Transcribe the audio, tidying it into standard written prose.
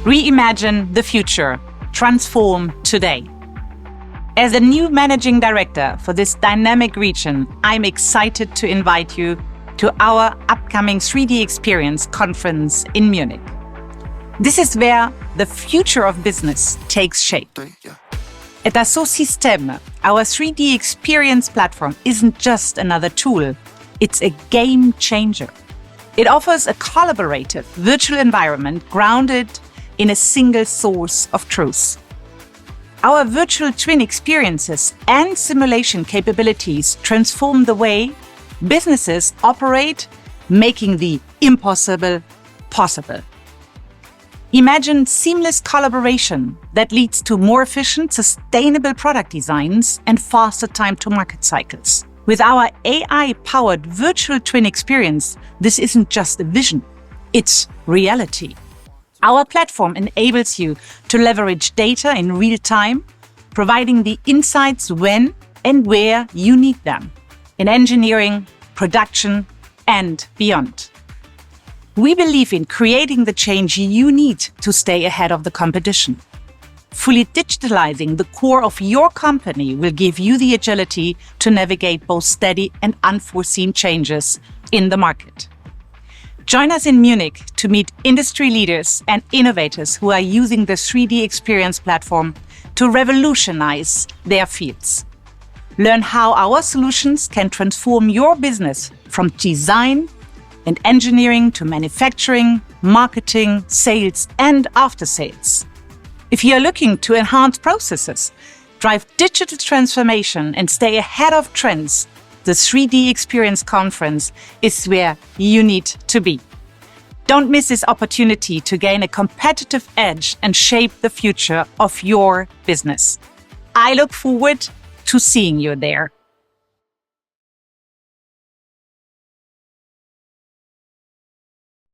Reimagine the future. Transform today. As a new Managing Director for this dynamic region, I'm excited to invite you to our upcoming 3D Experience conference in Munich. This is where the future of business takes shape. At Dassault Systèmes, our 3D Experience platform isn't just another tool, it's a game changer. It offers a collaborative virtual environment grounded in a single source of truth. Our virtual twin experiences and simulation capabilities transform the way businesses operate, making the impossible possible. Imagine seamless collaboration that leads to more efficient, sustainable product designs and faster time-to-market cycles. With our AI-powered virtual twin experience, this isn't just a vision, it's reality. Our platform enables you to leverage data in real time, providing the insights when and where you need them, in engineering, production, and beyond. We believe in creating the change you need to stay ahead of the competition. Fully digitalizing the core of your company will give you the agility to navigate both steady and unforeseen changes in the market. Join us in Munich to meet industry leaders and innovators who are using the 3D Experience platform to revolutionize their fields. Learn how our solutions can transform your business from design and engineering to manufacturing, marketing, sales, and after-sales. If you are looking to enhance processes, drive digital transformation, and stay ahead of trends, the 3D Experience Conference is where you need to be. Don't miss this opportunity to gain a competitive edge and shape the future of your business. I look forward to seeing you there.